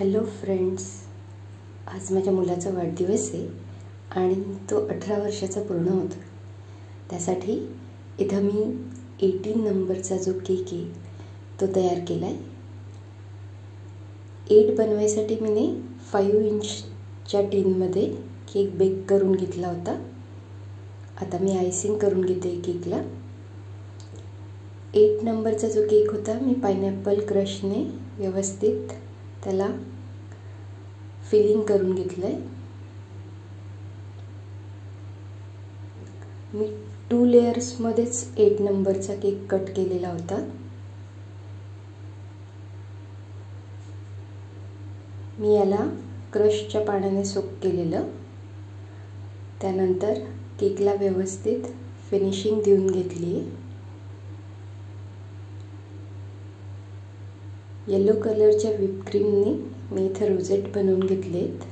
Hello friends, आज माझ्या मुलाचा वाढदिवस आहे आणि तो 18 वर्षाचा पूर्ण होतो। त्यासाठी इथं मी 18 नंबरचा जो केक आहे तो तयार केला आहे। 8 बनवायसाठी मी 5 इंचच्या टिनमध्ये केक बेक करून घेतला होता। आता मी आयसिंग करून घेते केकला। 8 नंबरचा जो केक होता मी पाइनएप्पल क्रशने व्यवस्थित त्याला फिलिंग करून घेतलंय। मी 2 लेयर्स मध्येच 8 नंबरचा केक कट केलेला होता। मी याला क्रशच्या पाण्याने सोक केलेलं। त्यानंतर केकला व्यवस्थित फिनिशिंग देऊन घेतली। येलो कलरच्या व्हिप क्रीमने मी इथे रोजेट बनवून घेतलेत।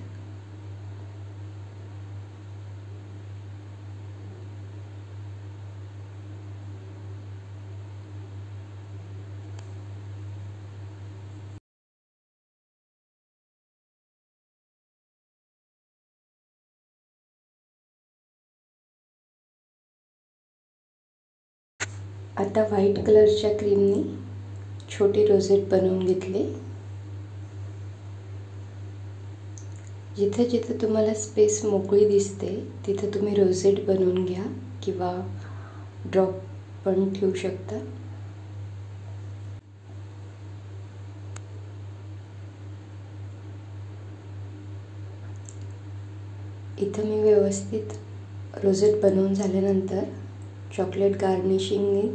आता व्हाईट कलरच्या क्रीमने छोटे रोजेट बनवून घेतले। जिथे जिथे तुम्हाला स्पेस मोकळी दिसते तिथे तुम्ही रोजेट बनवून घ्या किंवा ड्रॉप पण ठेवू शकता। इथं मी व्यवस्थित रोजेट बनवून झाल्यानंतर चॉकलेट गार्निशिंगने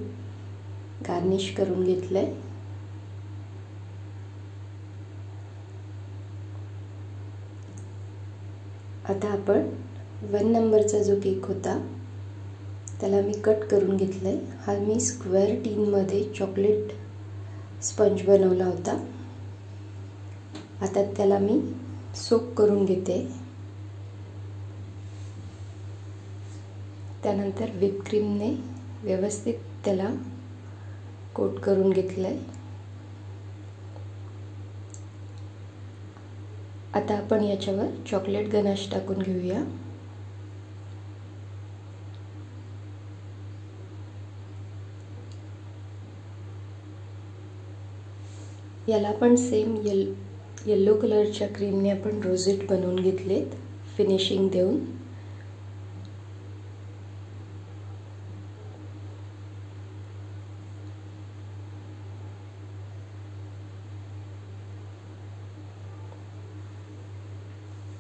गार्निश करून घेतलंय। आता आपण 1 नंबरचा जो केक होता त्याला मी कट करून घेतलंय। हा मी स्क्वेअर टीनमध्ये चॉकलेट स्पंज बनवला होता। आता त्याला मी सोक करून घेते। त्यानंतर व्हिप क्रीमने व्यवस्थित त्याला कोट करून घेतलंय। आता आपण याच्यावर चॉकलेट गनाश टाकून घेऊया। याला पण सेम येलो कलरच्या क्रीमने आपण रोजेट बनवून घेतलेत फिनिशिंग देऊन।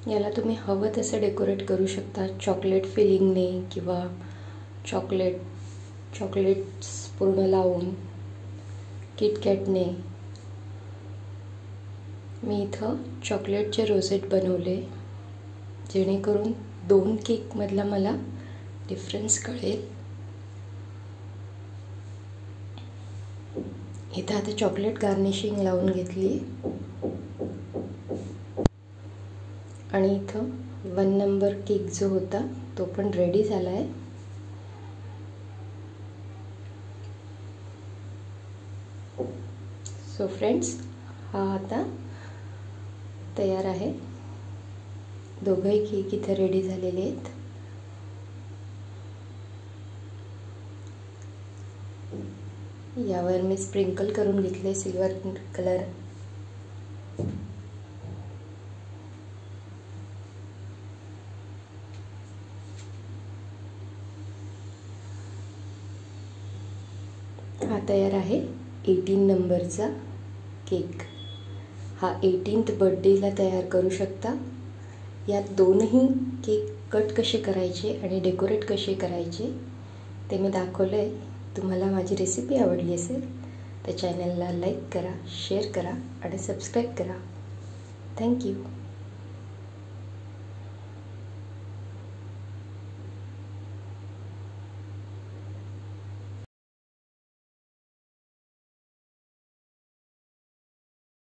याला तुम्ही हवं तसं डेकोरेट करू शकता, चॉकलेट फिलिंगने किंवा चॉकलेट्स पूर्ण लावून किटकॅटने। मी इथं चॉकलेटचे रोजेट बनवले जेणेकरून 2 केकमधला मला डिफरन्स कळेल। इथं आता चॉकलेट गार्निशिंग लावून घेतली आणि इथं 1 नंबर केक जो होता तो पण रेडी झाला आहे। सो फ्रेंड्स, हा आता तयार आहे। दोघंही केक इथे रेडी झालेले आहेत। यावर मी स्प्रिंकल करून घेतले सिल्वर कलर। हा तयार आहे 18 नंबरचा केक। हा 18th बर्थडेला तयार करू शकता। यात दोनही केक कट कसे करायचे आणि डेकोरेट कसे करायचे ते मी दाखवलंय। तुम्हाला माझी रेसिपी आवडली असेल तर चॅनलला लाईक करा, शेअर करा आणि सबस्क्राईब करा। थँक्यू।